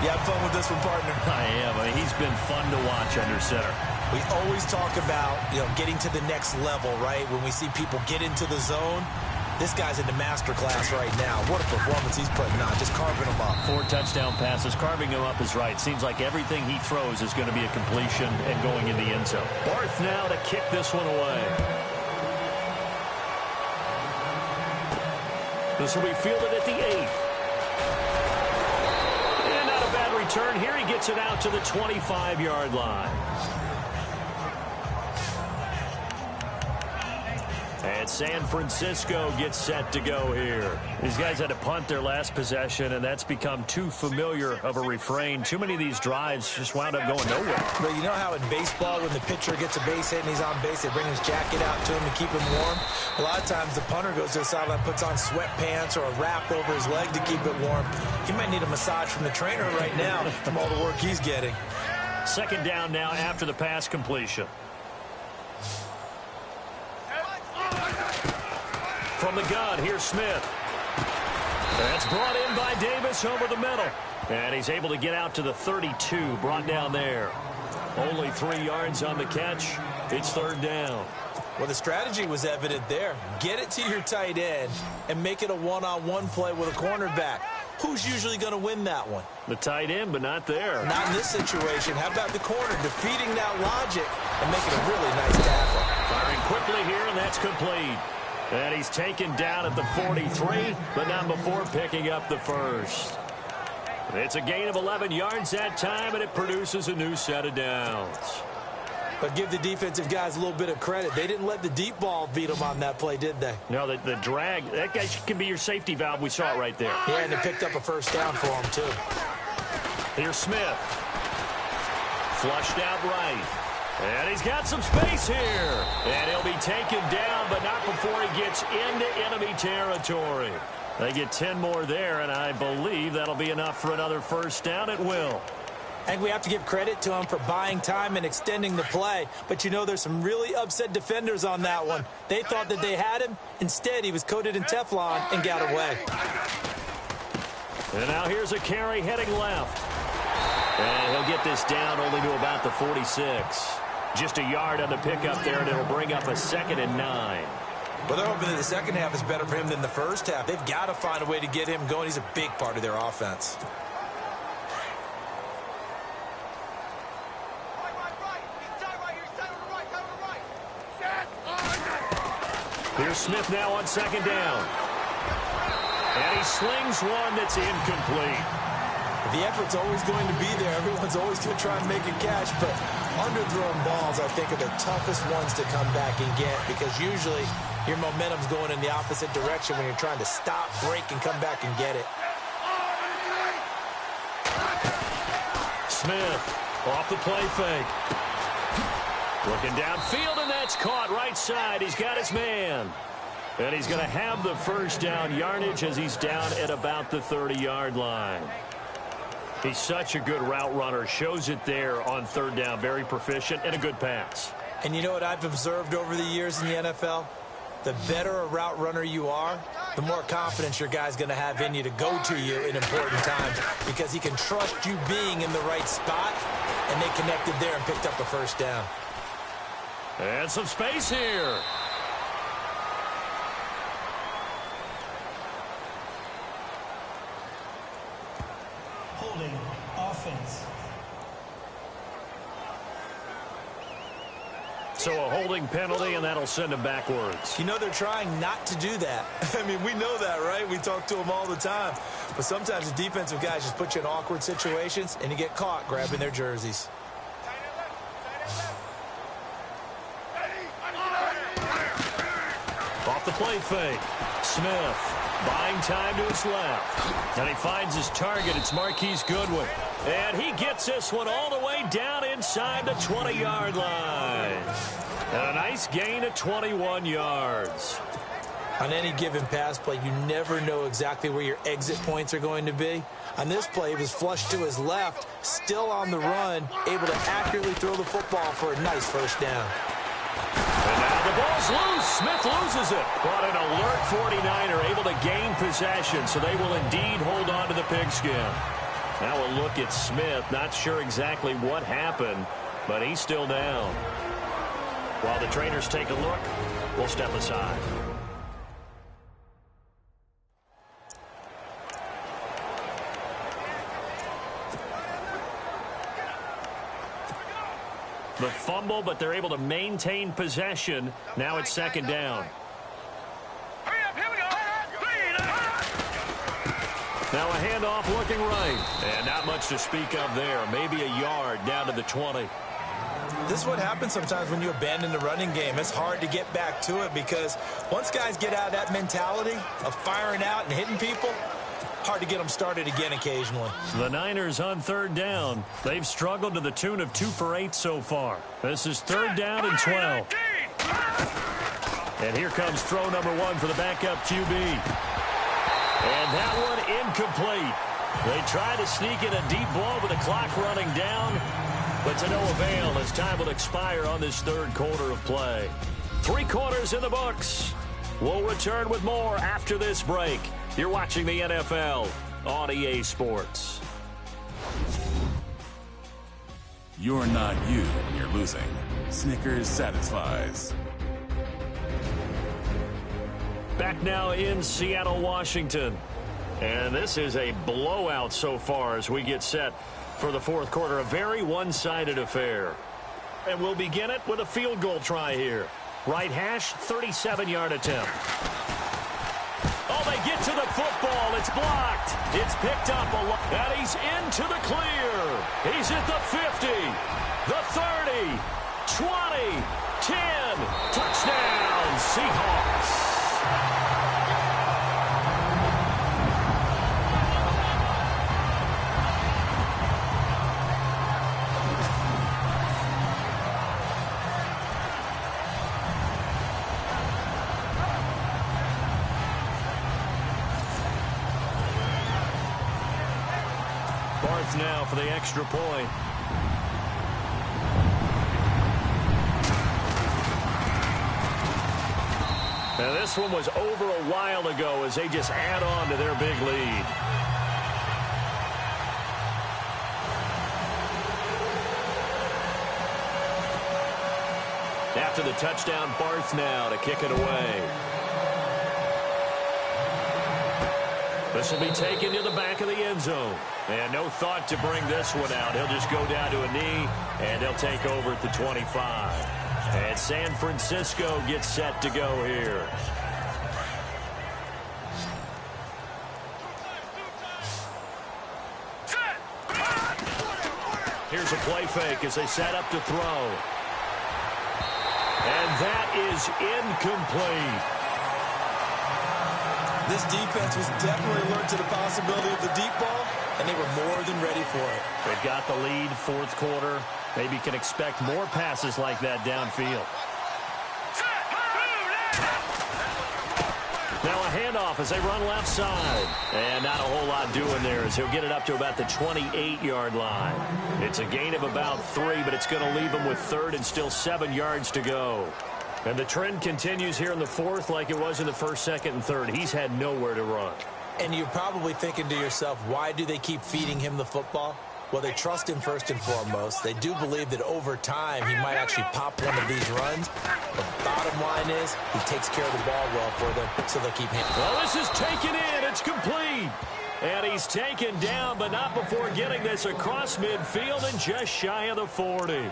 You have fun with this one, partner? I am. I mean, he's been fun to watch under center. We always talk about, getting to the next level, right? When we see people get into the zone. This guy's in the master class right now. What a performance he's putting on, just carving them up. 4 touchdown passes. Carving him up is right. Seems like everything he throws is going to be a completion and going in the end zone. Barth now to kick this one away. This will be fielded at the 8. And not a bad return. Here he gets it out to the 25-yard line. And San Francisco gets set to go here. These guys had to punt their last possession, and that's become too familiar of a refrain. Too many of these drives just wound up going nowhere. But you know how in baseball, when the pitcher gets a base hit and he's on base, they bring his jacket out to him to keep him warm? A lot of times the punter goes to the sideline, puts on sweatpants or a wrap over his leg to keep it warm. He might need a massage from the trainer right now from all the work he's getting. Second down now after the pass completion. From the gun, here's Smith. That's brought in by Davis over the middle. And he's able to get out to the 32, brought down there. Only 3 yards on the catch. It's third down. Well, the strategy was evident there. Get it to your tight end and make it a one-on-one play with a cornerback. Who's usually going to win that one? The tight end, but not there. Not in this situation. How about the corner defeating that logic and making a really nice tackle? Firing quickly here, and that's complete. And he's taken down at the 43, but not before picking up the first. It's a gain of 11 yards that time, and it produces a new set of downs. But give the defensive guys a little bit of credit. They didn't let the deep ball beat them on that play, did they? No, the drag, that guy can be your safety valve. We saw it right there. Yeah, and they picked up a first down for him, too. Here's Smith. Flushed out right. And he's got some space here. And he'll be taken down, but not before he gets into enemy territory. They get 10 more there, and I believe that'll be enough for another first down. It will. And we have to give credit to him for buying time and extending the play. But, you know, there's some really upset defenders on that one. They thought that they had him. Instead, he was coated in Teflon and got away. And now here's a carry heading left. And he'll get this down only to about the 46. Just a yard on the pickup there, and it'll bring up a 2nd and 9. Well, they're hoping that the second half is better for him than the first half. They've got to find a way to get him going. He's a big part of their offense. Here's Smith now on 2nd down. And he slings one that's incomplete. The effort's always going to be there. Everyone's always going to try and make a catch, but underthrown balls, I think, are the toughest ones to come back and get because usually your momentum's going in the opposite direction when you're trying to stop, break, and come back and get it. Smith off the play fake. Looking downfield, and that's caught right side. He's got his man. And he's going to have the first down yardage as he's down at about the 30-yard line. He's such a good route runner. Shows it there on 3rd down. Very proficient and a good pass. And you know what I've observed over the years in the NFL? The better a route runner you are, the more confidence your guy's going to have in you to go to you in important times because he can trust you being in the right spot, and they connected there and picked up a first down. And some space here. Holding offense. So a holding penalty, and that'll send him backwards. You know, they're trying not to do that. I mean, we know that, right? We talk to them all the time. But sometimes the defensive guys just put you in awkward situations, and you get caught grabbing their jerseys. Off the play fake. Smith buying time to his left. And he finds his target. It's Marquise Goodwin. And he gets this one all the way down inside the 20-yard line. And a nice gain of 21 yards. On any given pass play, you never know exactly where your exit points are going to be. On this play, he was flushed to his left, still on the run, able to accurately throw the football for a nice first down. And now the ball's loose. Smith loses it. But an alert 49er able to gain possession, so they will indeed hold on to the pigskin. Now a look at Smith. Not sure exactly what happened, but he's still down. While the trainers take a look, we'll step aside. The fumble, but they're able to maintain possession. Now it's 2nd down. Now a handoff looking right. And not much to speak of there. Maybe a yard down to the 20. This is what happens sometimes when you abandon the running game. It's hard to get back to it because once guys get out of that mentality of firing out and hitting people, hard to get them started again occasionally. The Niners on 3rd down. They've struggled to the tune of 2 for 8 so far. This is 3rd down and 12. And here comes throw number 1 for the backup QB. And that one incomplete. They try to sneak in a deep ball with the clock running down, but to no avail as time will expire on this 3rd quarter of play. 3 quarters in the books. We'll return with more after this break. You're watching the NFL on EA Sports. You're not you when you're losing. Snickers satisfies. Back now in Seattle, Washington. And this is a blowout so far as we get set for the 4th quarter. A very one-sided affair. And we'll begin it with a field goal try here. Right hash, 37-yard attempt. Oh, they get to the football. It's blocked. It's picked up and he's into the clear. He's at the 50, the 30, 20, 10. Touchdown, Seahawks. Barth now for the extra point. Now this one was over a while ago as they just add on to their big lead. After the touchdown, Barth now to kick it away. This will be taken to the back of the end zone. And no thought to bring this one out. He'll just go down to a knee, and they'll take over at the 25. And San Francisco gets set to go here. Here's a play fake as they set up to throw. And that is incomplete. This defense was definitely alert to the possibility of the deep ball, and they were more than ready for it. They've got the lead, fourth quarter. Maybe can expect more passes like that downfield. Now a handoff as they run left side. And not a whole lot doing there as he'll get it up to about the 28-yard line. It's a gain of about 3, but it's going to leave him with third and still 7 yards to go. And the trend continues here in the fourth like it was in the first, second, and third. He's had nowhere to run. And you're probably thinking to yourself, why do they keep feeding him the football? Well, they trust him first and foremost. They do believe that over time he might actually pop one of these runs. The bottom line is he takes care of the ball well for them, so they'll keep him. Well, this is taken in. It's complete. And he's taken down, but not before getting this across midfield and just shy of the 40.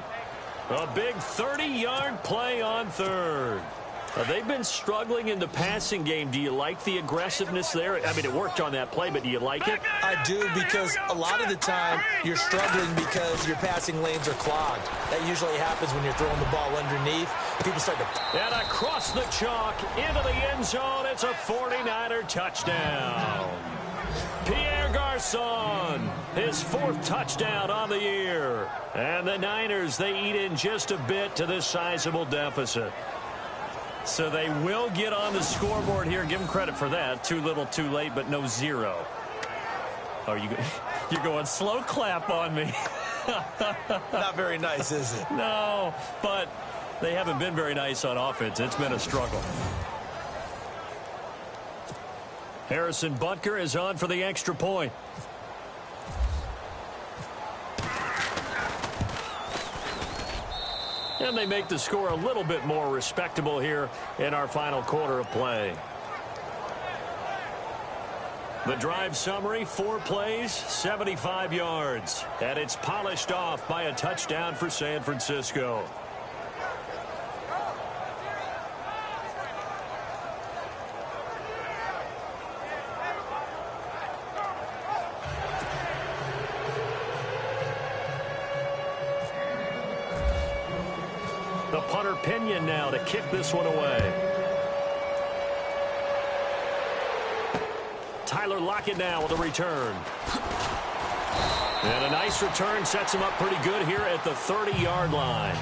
A big 30-yard play on third. They've been struggling in the passing game. Do you like the aggressiveness there? I mean, it worked on that play, but do you like it? I do, because a lot of the time you're struggling because your passing lanes are clogged. That usually happens when you're throwing the ball underneath. People start to... And across the chalk into the end zone, it's a 49er touchdown. Pierre Garçon, his fourth touchdown on the year. And the Niners, they eat in just a bit to this sizable deficit. So they will get on the scoreboard here. Give them credit for that. Too little, too late, but no 0. Oh, you're going slow clap on me. Not very nice, is it? No, but they haven't been very nice on offense. It's been a struggle. Harrison Butker is on for the extra point. And they make the score a little bit more respectable here in our final quarter of play. The drive summary, 4 plays, 75 yards. And it's polished off by a touchdown for San Francisco. The punter Pinion now to kick this one away. Tyler Lockett now with a return. And a nice return sets him up pretty good here at the 30-yard line.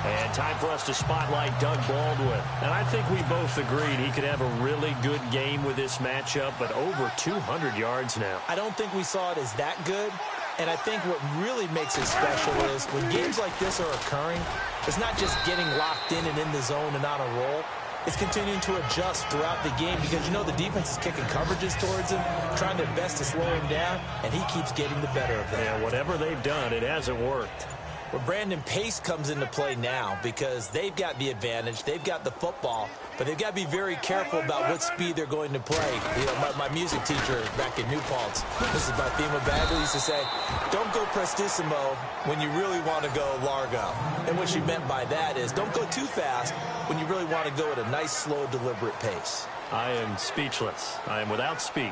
And time for us to spotlight Doug Baldwin. And I think we both agreed he could have a really good game with this matchup, but over 200 yards now. I don't think we saw it as that good. And I think what really makes it special is when games like this are occurring, it's not just getting locked in and in the zone and on a roll. It's continuing to adjust throughout the game because, you know, the defense is kicking coverages towards him, trying their best to slow him down, and he keeps getting the better of them. Yeah, whatever they've done, it hasn't worked. Well, Brandon, pace comes into play now because they've got the advantage. They've got the football, but they've got to be very careful about what speed they're going to play. You know, my music teacher back in New Paltz, this is my theme of Bagley, used to say, don't go prestissimo when you really want to go largo. And what she meant by that is don't go too fast when you really want to go at a nice, slow, deliberate pace. I am speechless. I am without speech.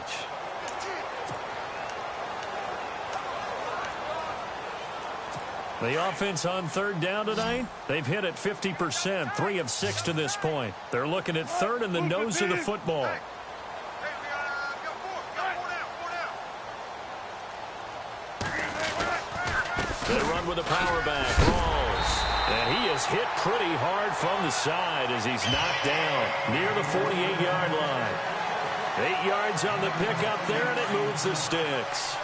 The offense on third down tonight, they've hit it 50%, 3 of 6 to this point. They're looking at third in the nose of the football. They run with a power back, Rawls. And he is hit pretty hard from the side as he's knocked down near the 48-yard line. 8 yards on the pickup there, and it moves the sticks.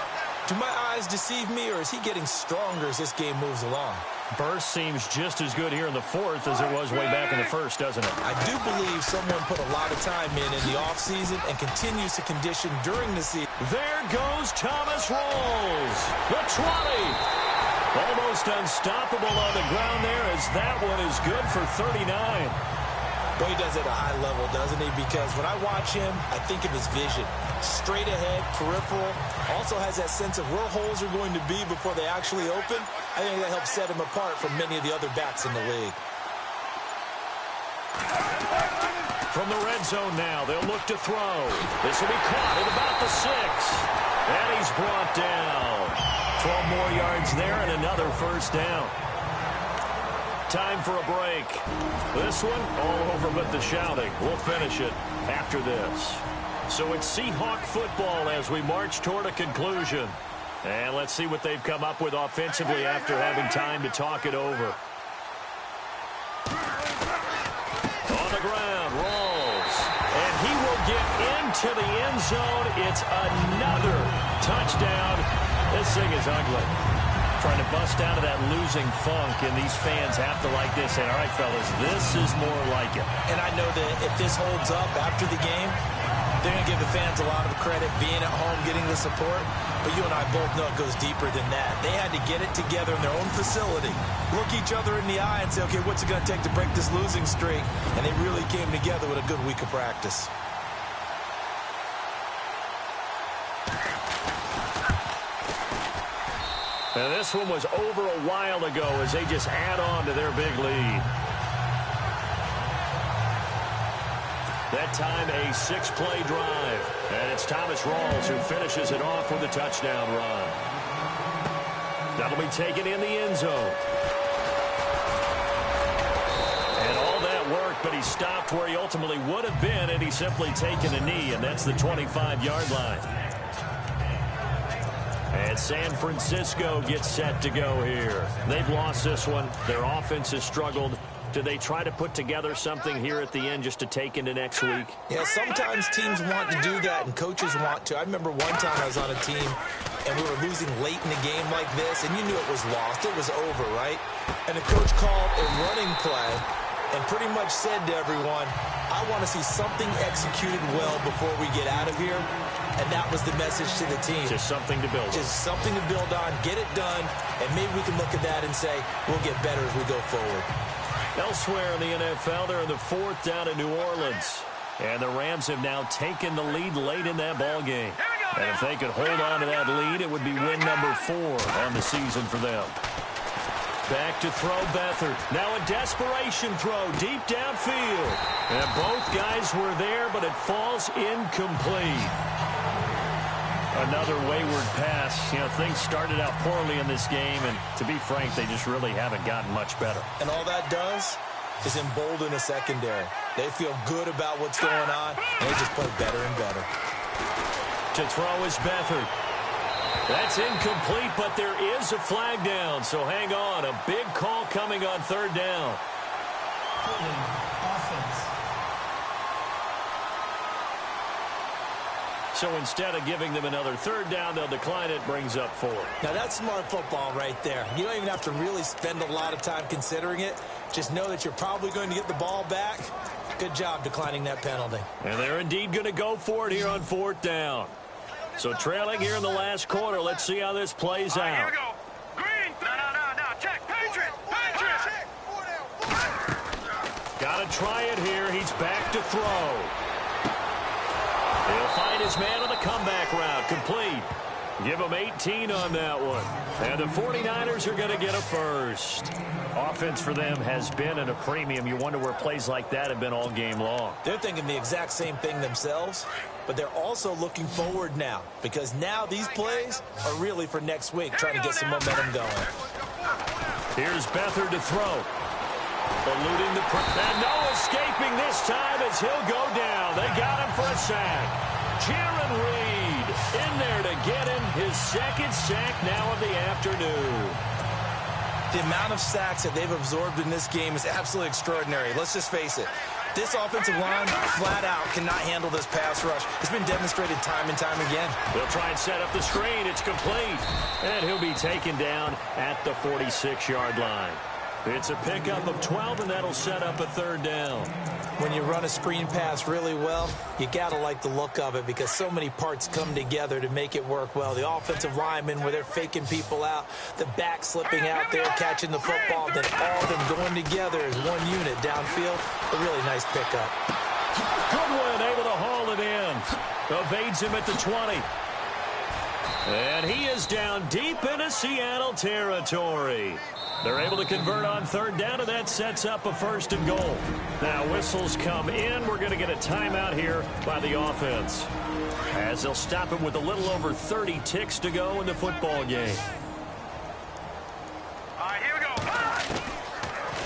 Do my eyes deceive me, or is he getting stronger as this game moves along? Burst seems just as good here in the fourth as it was way back in the first, doesn't it? I do believe someone put a lot of time in the offseason and continues to condition during the season. There goes Thomas Rawls. The 20. Almost unstoppable on the ground there as that one is good for 39. Boy, he does it at a high level, doesn't he? Because when I watch him, I think of his vision. Straight ahead, peripheral. Also has that sense of where holes are going to be before they actually open. I think that helps set him apart from many of the other backs in the league. From the red zone now, they'll look to throw. This will be caught at about the 6. And he's brought down. 12 more yards there and another first down. Time for a break. This one, all over but the shouting. We'll finish it after this. So it's Seahawk football as we march toward a conclusion. And let's see what they've come up with offensively after having time to talk it over. On the ground, Rawls. And he will get into the end zone. It's another touchdown. This thing is ugly. Trying to bust out of that losing funk, and these fans have to like this. And all right, fellas, this is more like it. And I know that if this holds up after the game, they're going to give the fans a lot of credit being at home, getting the support. But you and I both know it goes deeper than that. They had to get it together in their own facility, look each other in the eye and say, okay, what's it going to take to break this losing streak? And they really came together with a good week of practice. And this one was over a while ago as they just add on to their big lead. That time, a 6-play drive. And it's Thomas Rawls who finishes it off with a touchdown run. That'll be taken in the end zone. And all that work, but he stopped where he ultimately would have been, and he's simply taken a knee, and that's the 25-yard line. And San Francisco gets set to go here. They've lost this one. Their offense has struggled. Do they try to put together something here at the end just to take into next week? Yeah, sometimes teams want to do that and coaches want to. I remember one time I was on a team and we were losing late in the game like this, and you knew it was lost. It was over, right? And the coach called a running play and pretty much said to everyone, I want to see something executed well before we get out of here. And that was the message to the team. Just something to build on. Just something to build on, get it done, and maybe we can look at that and say, we'll get better as we go forward. Elsewhere in the NFL, they're in the fourth down in New Orleans. And the Rams have now taken the lead late in that ball game. And if they could hold on to that lead, it would be win number 4 on the season for them. Back to throw Beathard. Now a desperation throw deep downfield. And both guys were there, but it falls incomplete. Another wayward pass. You know, things started out poorly in this game, and to be frank, they just really haven't gotten much better. And all that does is embolden a secondary. They feel good about what's going on, and they just play better and better. To throw is Beathard. That's incomplete, but there is a flag down, so hang on. A big call coming on third down. Offense. So instead of giving them another third down, they'll decline it, brings up 4. Now that's smart football right there. You don't even have to really spend a lot of time considering it. Just know that you're probably going to get the ball back. Good job declining that penalty. And they're indeed going to go for it here on fourth down. So trailing here in the last quarter. Let's see how this plays out. Here we go. Green. No. Check. Patriot. Got to try it here. He's back to throw. He'll find his man on the comeback route. Complete. Give him 18 on that one. And the 49ers are going to get a first. Offense for them has been at a premium. You wonder where plays like that have been all game long. They're thinking the exact same thing themselves, but they're also looking forward now, because now these plays are really for next week, trying to get some momentum going. Here's Beathard to throw. Eluding the and no escaping this time as he'll go down. They got him for a sack. Jaron Reed in there to get him his second sack now of the afternoon. The amount of sacks that they've absorbed in this game is absolutely extraordinary. Let's just face it. This offensive line, flat out, cannot handle this pass rush. It's been demonstrated time and time again. They'll try and set up the screen. It's complete. And he'll be taken down at the 46-yard line. It's a pickup of 12, and that'll set up a third down. When you run a screen pass really well, you got to like the look of it because so many parts come together to make it work well. The offensive linemen, where they're faking people out, the back slipping out there, catching the football, then all of them going together as one unit downfield. A really nice pickup. Goodwin able to haul it in. Evades him at the 20. And he is down deep into Seattle territory. They're able to convert on third down, and that sets up a 1st and goal. Now whistles come in. We're going to get a timeout here by the offense, as they'll stop him with a little over 30 ticks to go in the football game. All right, here we go.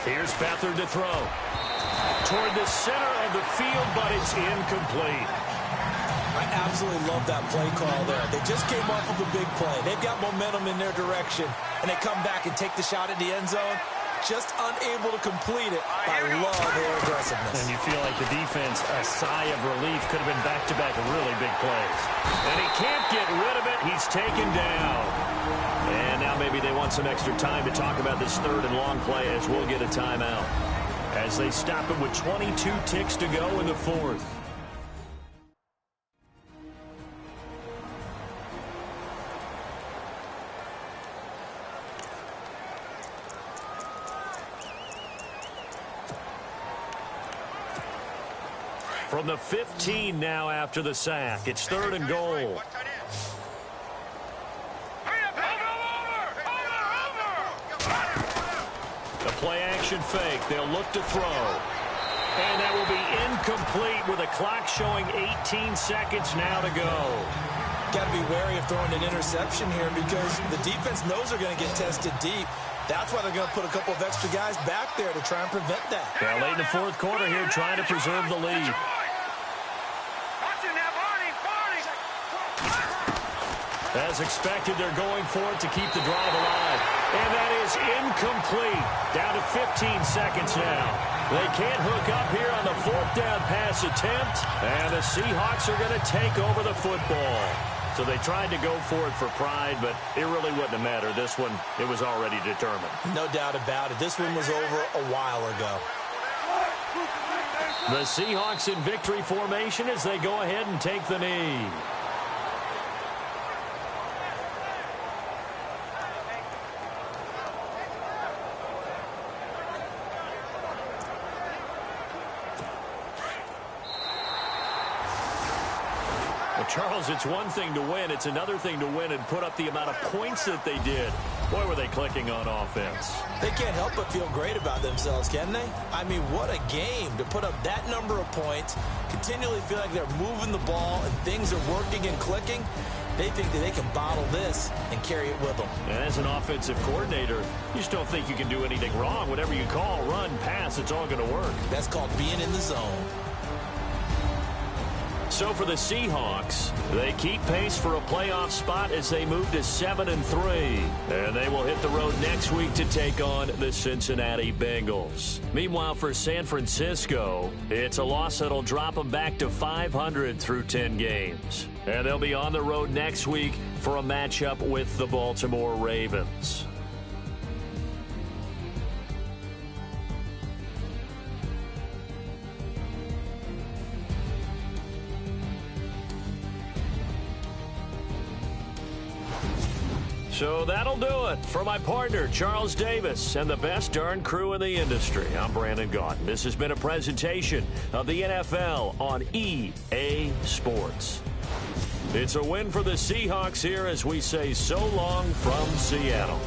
Here's Beathard to throw. Toward the center of the field, but it's incomplete. I absolutely love that play call there. They just came off of a big play. They've got momentum in their direction, and they come back and take the shot at the end zone, just unable to complete it. I love their aggressiveness. And you feel like the defense, a sigh of relief, could have been back-to-back really big plays. And he can't get rid of it. He's taken down. And now maybe they want some extra time to talk about this third and long play, as we'll get a timeout, as they stop him with 22 ticks to go in the 4th. From the 15 now after the sack. It's 3rd and goal. The play-action fake. They'll look to throw. And that will be incomplete with a clock showing 18 seconds now to go. Got to be wary of throwing an interception here because the defense knows they're going to get tested deep. That's why they're going to put a couple of extra guys back there to try and prevent that. Well, late in the 4th quarter here, trying to preserve the lead. As expected, they're going for it to keep the drive alive. And that is incomplete. Down to 15 seconds now. They can't hook up here on the 4th down pass attempt. And the Seahawks are going to take over the football. So they tried to go for it for pride, but it really wouldn't have mattered. This one, it was already determined. No doubt about it. This one was over a while ago. The Seahawks in victory formation as they go ahead and take the knee. Charles, it's one thing to win. It's another thing to win and put up the amount of points that they did. Boy, were they clicking on offense. They can't help but feel great about themselves, can they? I mean, what a game to put up that number of points, continually feel like they're moving the ball and things are working and clicking. They think that they can bottle this and carry it with them. And as an offensive coordinator, you just don't think you can do anything wrong. Whatever you call, run, pass, it's all going to work. That's called being in the zone. So for the Seahawks, they keep pace for a playoff spot as they move to 7-3. And they will hit the road next week to take on the Cincinnati Bengals. Meanwhile, for San Francisco, it's a loss that'll drop them back to 500 through 10 games. And they'll be on the road next week for a matchup with the Baltimore Ravens. So that'll do it. For my partner, Charles Davis, and the best darn crew in the industry, I'm Brandon Gaudin. This has been a presentation of the NFL on EA Sports. It's a win for the Seahawks here as we say so long from Seattle.